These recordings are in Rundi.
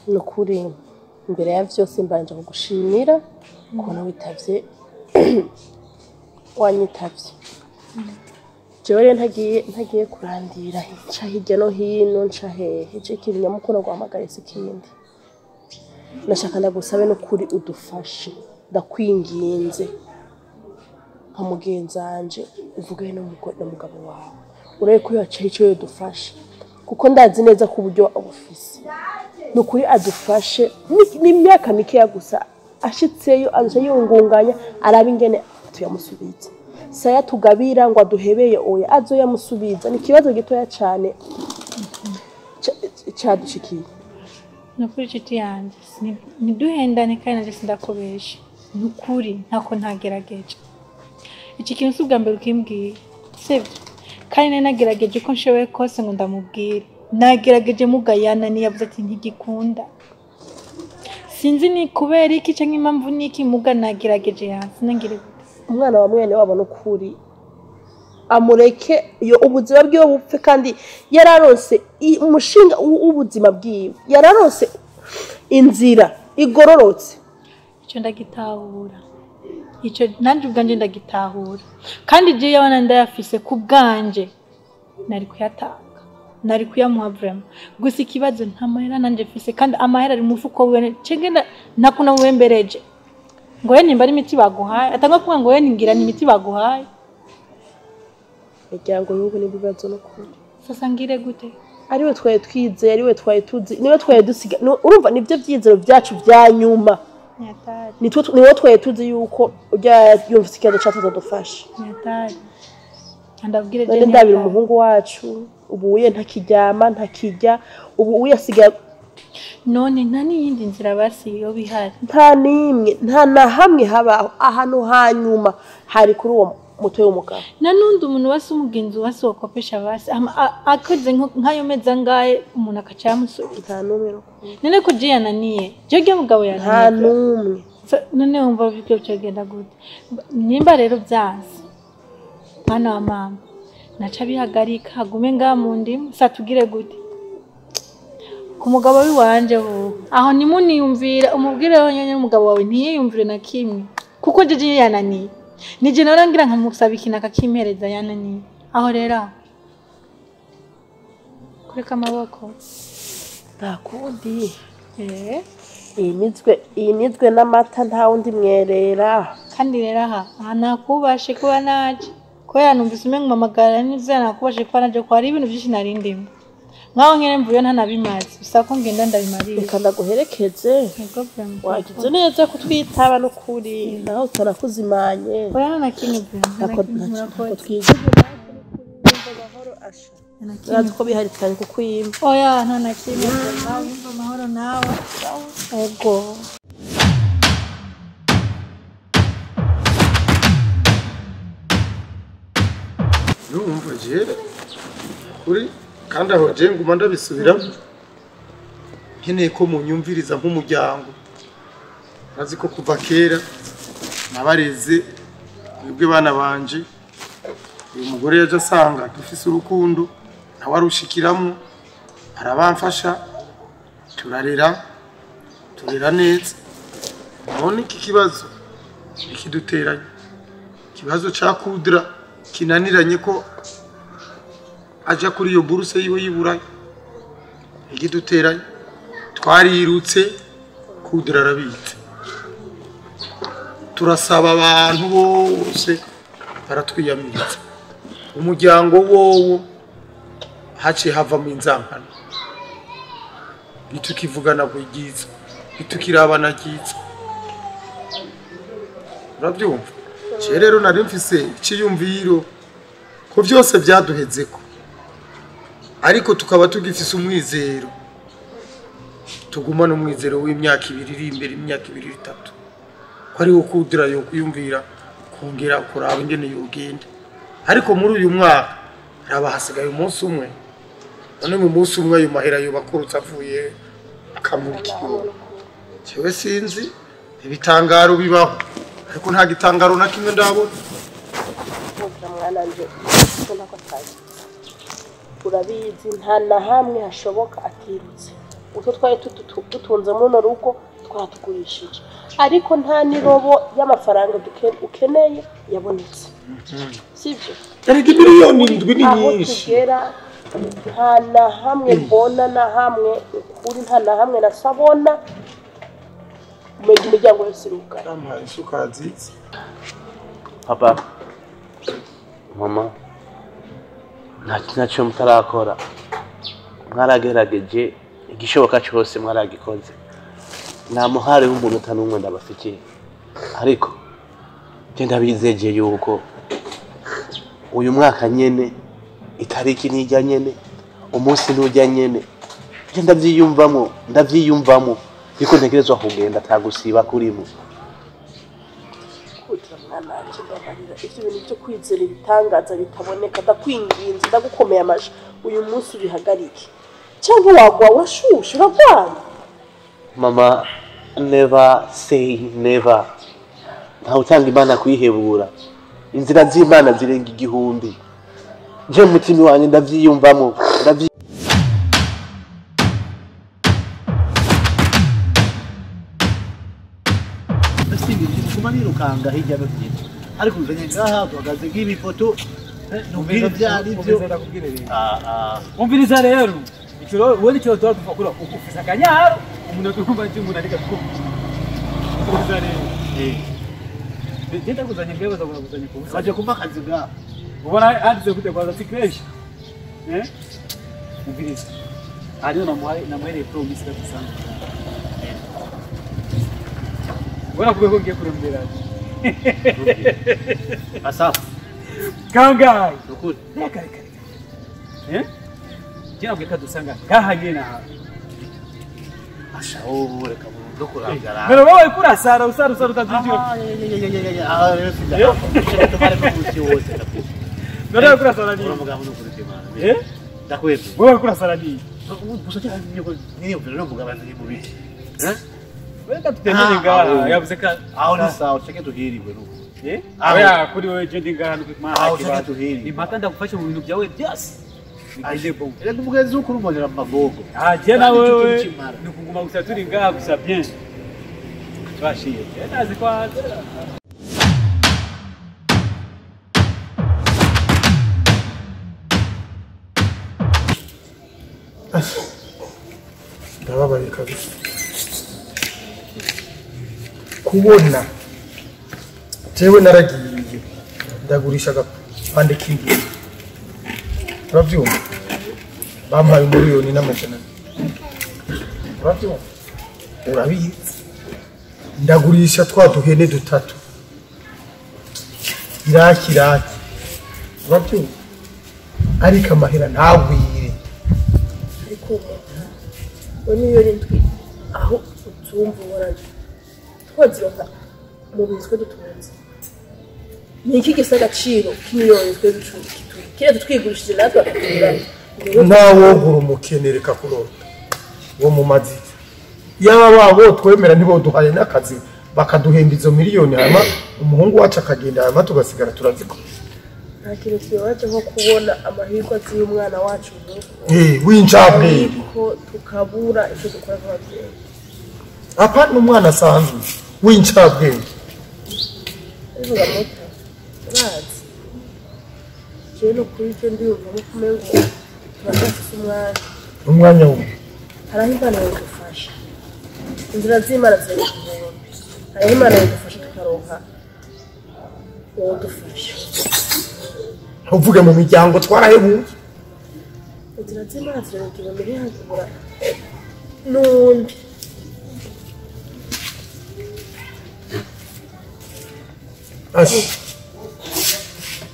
nukuri imbere ya vyose mbanje kugushimira ukuntu witavye wanyitavye jewe rero ntagiye kurandira nca hirya no hino nca hehe je ikintu nyamukuru guhamagara ikindi nashaka ndagusabe nukuri udufashe ndakwinginze nka mugenzanje uvugane n'umugabo wawe urebe ko yaca icyo yodufasha kuko ndazi neza ko uburyo abufise nukuri adufashe n'imyaka mikeya gusa ashitseyo aje yungunganya araba ingene tuyamusubiza saya tugabira ngo aduhebeye oya azo yamusubiza ni kibazo gitoya cyane cyadushikiye nukuri citi yanje niduhendane kandi naje sindakobesha nukuri ntako ntagerageje iki kintu subwa mbere ukimbwiye sivyo kandi nagerageje ko nshoboye kose ngo ndamubwire nagerageje mugayana niyavuze ati ntigikunda sinzi ni kubera iki canke impamvu niki muga nagerageje hasi nangire umwana wa mwene wabo nukuri amureke yo ubuzima bwiwe bupfe kandi yararonse umushinga w'ubuzima bwiwe yararonse inzira igororotse ico ndagitahura ico nanje ubwanje ndagitahura kandi je yabana ndayafise ku bwanje nari kuyatanga nari kuyamuha vraiment gusa ikibazo nta mahera nanje fise kandi amahera ari mufuko wiwe cengenda nakuna wembereje ngo ye nimba ari imiti baguhaye atanga kuvuga ngo ye ningira ni imiti baguhaye ejyango yuko ni bibazo no kuri sasa ngire gute ariwe twaye twize ariwe twaye tuzi niwe twaye dusiga urumva nivyo vyizero byacu bya nyuma nyatari niwe twaye tuzi yuko ujya yumvise ikibazo cyatatu dufasha nyatari andabwire je ndabira umuhungu wacu ubuye ntakiryama ntakijya ubu yasiga none nta n'iyindi nzira basi yo bihari nta nimwe nta na hamwe haba ahantu hanyuma hari kuri uwo mutwe w'umugabo na nundi umuntu wase umugenzi wase wakopesha basi akoze nkayo meza ngaye umuntu akaca yamusubiza nta numwe none ko je yananiye je gye mugabo yananiye nta numwe none wumva biko cyagenda gute nimba rero byanze mwana wa mama naca bihagarika hagume ngamu ndimu satugire gute ku mugabo wiwanje ho aho nimuniyumvira umubwire yonyene umugabo wawe ntiyiyumvire na kimwe kuko jeje yananiye nije narangira nkamusaba ikintu akakimpereza yananiye aho rero kureka amaboko ndakundi iyi nizwe n'amata nta wundi mwerera kandi rero aha nakubashe kuba naje kubera numvise umenga mamagara n'izo nakubashe kuba naje ko hari ibintu byinshi narindimo nkaho nkene mvuye ntanabimazi bisa ko ngenda ndabimarira reka ndaguherekeze wagize neza kutwitaba no kuri naho utarakuzimanye oya na kimwe nako twizeye amahoro asha nazo ko bihari cyane kukwima oya nta na kimwe nawe amahoro nawe ego numva jere kuri kandi aho je nguma ndabisubira nkeneye ko munyumviriza nk'umuryango nazi ko kuva kera nabareze mwebwe bana banje uyu mugore yaje asanga dufise urukundo nawe arushikiramwo arabamfasha turarera neza none iki kibazo ikiduteranye ikibazo ca kudra kinaniranye ko aja kuri iyo buruse yiwe y'iburayi igiduteranye twarirutse kudra arabitse turasaba abantu bose baratwiyamiza umuryango wowo haciye havamo inzankano nitukivugana bwigiza nitukirabana giza urabyumva rero nari mfise ikiyumviro ko byose byaduhezeko ariko tukaba tugifise umwizero tugumana umwizero w'imyaka 2 iri imbere imyaka 2 3 ko ari wo kudira yo kuyumvira kongera kuraba ingene yogenda ariko muri uyu mwaka raba hasigaye umunsi umwe none mu munsi umwe ayo mahera yo bakurutse avuye akamurikira cyewe sinzi ibitangaro bibaho ariko nta gitangaro na kimwe ndabona mwana nje ko nako tazi urabizi nta na hamwe hashoboka atirutse utwo twari dutunze muri rugo twatugurishije ariko nta nirobo y'amafaranga ukeneye yabonetse sivyo ariko miliyoni 7 ni nyinshi nta na hamwe mbona na hamwe ukuri nta na hamwe nasabona umenya imiryango yose irugara amaye sukazizi papa mama ntacyo mutarakora mwaragerageje igishoboka cyose mwaragikoze nta muhare w'umuntu n'umwe ndabafitiye ariko genda bizeje yuko uyu mwaka nyene itariki nijya nyene umunsi nujya nyene ndavyiyumvamo yuko ntegerezwa kugenda atagusiba kurimo kugira mwana anje ndabarira ivyo bintu byo kwizera ibitangaza bitaboneka ndakwinginze ndagukomeye amaje uyu munsi ubihagarike cyangwa wagwa washushe uragwana mama never say never nta utanga imana kwihebura inzira z'imana zirenga igihumbi je mutima wanjye ndavyiyumvamo kumanirukanga hirya no hino ariko uzanye ngaha tuhagaze nk'ibi foto nubwire byari byo umviriza rero ikiro wowe icyo tuba tufakura ufisa akanyaro umuntu atumva cy'umuntu ariko umviriza rero genda kuzanye ngebe zo kuzanye ku baje kumva akazi ngaha ubona hanze gute kwaza sikreshi umviriza ariyo namuhereye promise kabisanga Bora kuwe ngiye kurembera. Asafu. Kangai. Ukuri. Kare. Jina bwe kadusanga kahanye na. Asha wowe reka mundo kurangara. Pero wowe kurasara usara utazijyo. Rero sida. Tumare ko muti wose kabisa. Ndio kurasara ni. Mugabo no kurikema. Ndakwete. Wowe kurasara ni. Gusa cyane niyo rero mugabo ndi mu biki. Weka tutendele ngaha yavuze ka aho ni sawa cheke tuhiriwe nuko oya kuri wewe je ndingaha nukuma aho cheke tuhiriwe impaka ndagufasha mu bintu byawe byose bigende bon rero ndumugezi ukuri umujera mu magogo je na wewe nukuguma gusa turi ngaha gusa bien twashiye nazi kwa ndababaye kabisa kubona jewe naragiye ndagurisha agapande k'ingi uravyumva bampaye miliyoni n'amajana uravyumva urabizi ndagurisha twa duhene dutatu iraki uravyumva ariko amahera ntagwire ariko miliyoni ndwi aho utumva waraje twazironka mu bintu twe dutunze ni iki gisa agaciro k'imiliyoni twe dutunze kire twigurishije natwe akagura ntawogura umukene reka kurota wo mu mazi yaba babo twemera ntibo duhaye n'akazi bakaduhemba izo miliyoni hama umuhungu wacu akagenda hama tugasigara turaziko nta kintu kibabaje nko kubona amahirwe aziye umwana wacu w'incabwenge ariko tukabura icyo dukora nk'ababyeyi apa n'umwana asanzwe w'incabwenge bivuga muto urazi jewe no kuri icyo ndiyumvamo kumengo turadafise umwanya umwe hariho imana yadufasha inzira z'imana ziri ku nkombe hariho imana yadufasha tukaronka uwo dufasha uvuge mu miryango twarahebuye inzira z'imana ziri ku nkombe ntihagura n'undi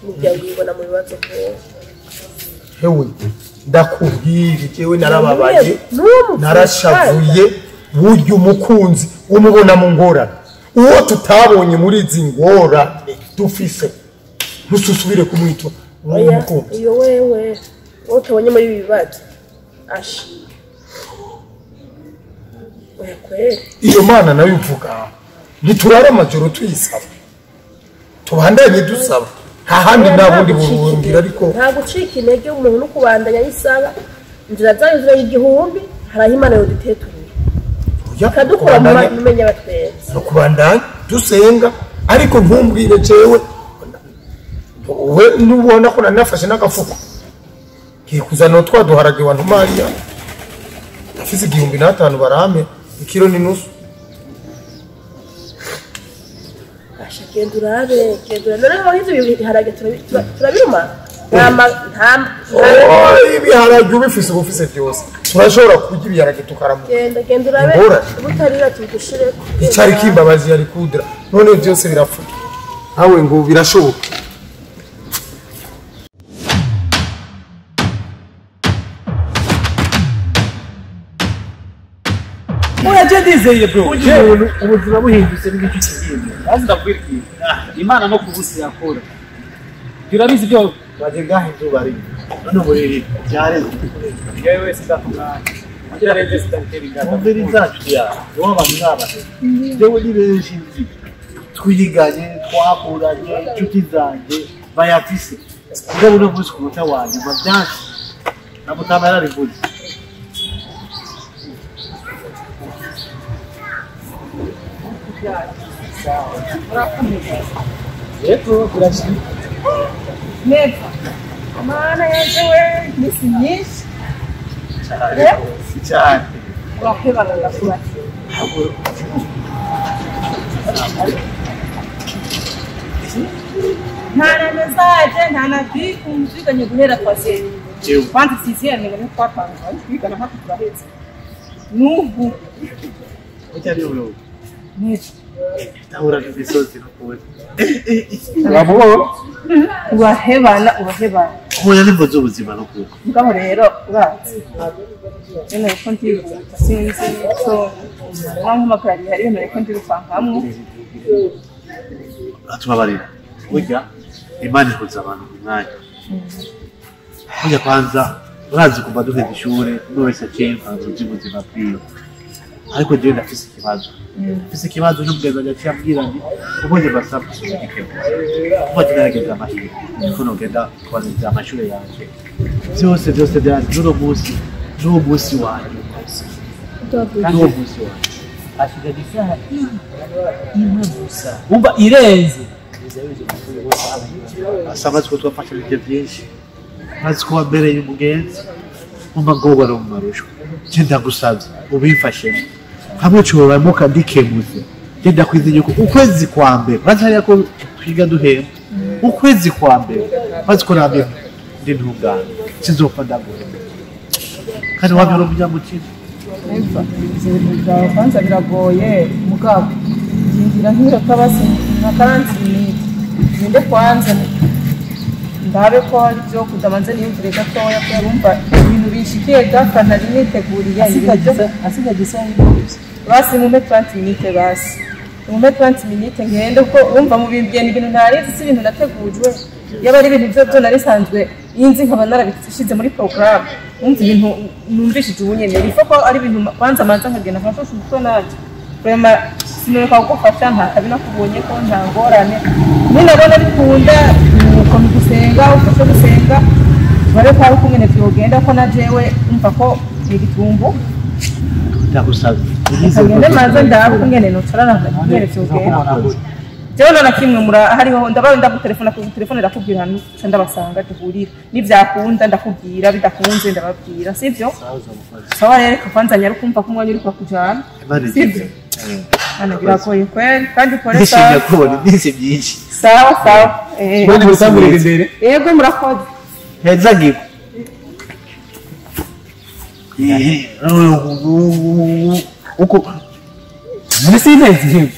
umuryango ubona mu bibazo hewe ndakubwira jewe narababaye narashavuye burya umukunzi umubona mu ngorane uwo tutabonye muri izi ngorane dufise ntususubire kumwitwa umukunzi iyo wewe utabonye muri ibi bibazo ashi oya kweli iyo mana nayo uvuga ntiturara amajoro tuyisaba tubandanye dusaba nta handi nta bundi buhungiro ariko nta gucika intege umuntu no kubandanya yisaba inzira zayo zira igihumbi haraho imana yoduteturira Ujya kadukura kubandanya- mu menya batwenzi no kubandanya dusenga ariko ntumbwire jewe we nubona ko nanafashe n'agafuko kiye kuzana twaduharage wa ntumariya afise 1500 barame ikiro n'inusu asha genda urabe noneho ivyo biharage turabiruma ibiharage ubifise ubufise byose turashobora kurya ibiharage tukaramu genda urabe Ingorane. ubutarira tugushireko icari kimbabazi yari kudra none byose birapfa nawe ngo birashoboka Oya ndizeye bro. Ubuzima buhindutse n'igiti kinini. Bazi ndabwira iki? Imana no kubusi yakora. Turabizi byo baje ngahe izuba riri none muri byareze yewe sidakugana. Agira rege sidatera ingana. muviri zacu ya wowe abantu n'abantu jewe ni benshi nzi twiganye twakuranye inshuti zanjye bayafise mugabo uno munsi ku muta wanjye mavyansi namutama yararivuze Yego turashimye. neza mana yaje we misi myinshi cyane urahebana ndakubati nta na mesaje nta na biku twiganye guhera twase kwanza sisiyane ngo twapanga twigana hafi turahetse n'ubu cyane ubu neza tahura n'imisozi no kubona urahebana kubona nimbo z'ubuzima no kubona mugabo rero urazi ene ko ndibuka sinzi so nkampamagara hari ibintu reko ndirukankamwo atubabarira burya imana ihuza abantu mu mwanya burya kwanza urazi kuva duheza ishuri buri wese aciye impanuro z'ubuzima bwiwe ariko jewe ndafise ikibazo n'umugenzi wanjye aciye ambwira nti ubonye basaba gusoma igikemuzo kuva tugerageza amahirwe ko nogenda kubanza amashuri yanjye byose byanjye n'uwo munsi wanjye n'uwo munsi wanjye Asigaje isaha imwe gusa. Umva irenze. asaba ko twafashe ibyo byinshi maze kuba mbere y'umugenzi umva ngo wari mu marusho nje ndagusabye ubimfashemo hamwe cyoramo kadikemuze nje ndakwizeye ko ukwezi kwa mbere maze hariya ko twiga duhemba ukwezi kwa mbere maze ko namwe ndi ntungane sinzopfa ndaguhemba kandi wabyo umunyamukino ibintu byawe kwanza biragoye mugabo ngira nk'iro kabasi na karansi ninde kwanza ndabe ko hari byo kudamanze niyumvire gatoya ko urumva ibintu bishikiye gafa nari niteguriye asigaje isaha imwe gusa. basi mume 30 minutes basi mume 30 minutes ngende ko urumva mu bimbiye ni ibintu ntarizi si ibintu nategujwe yaba ari ibintu byo nari sanzwe inzi nkaba narabishize muri program umva ibintu numvishije ubunyene rifo ko ari ibintu kwanza manza nkagenda nkafasha umutwe naje prema sinureka kugufasha nta kabi nakubonye ko nta ngorane ninabona bikunda nuko gusenga ufashe gusenga bare kwa uko ngene byogenda ko na jewe umva ko igitumbu ndagusabye ngende manza ndaho ngene no carana ngene byogenda jewe nona kimwe mura hariho ndabaye ndagutelefona ku telefone ndakubwira hano ndabasanga duhurira nivyakunda ndakubwira bidakunze ndababwira sivyo sawa rero kwanza nyari kumva ko umwanya uri kwa kujana sivyo ana biragoye kweli kandi kore sawa ndishimye kubona iminsi myinshi sawa Bone musambure imbere. yego murakoze heza ngiko uko Muri sinezi.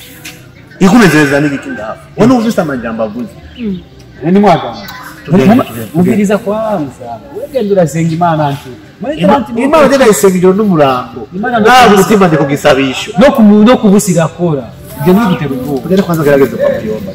ikunezereza n'igiki ndahafa wone uvise amajambo avuze Ni mwagana. Tugenda. Mubiriza kwanza. Wegenda urasenga Imana nti. imana tena isengero n'umurango Imana nta mutima ndi kugisabisho no kubusiga akora. Ibyo ni gutera ubwoba. ugende kwanza gerageza kwa muyomba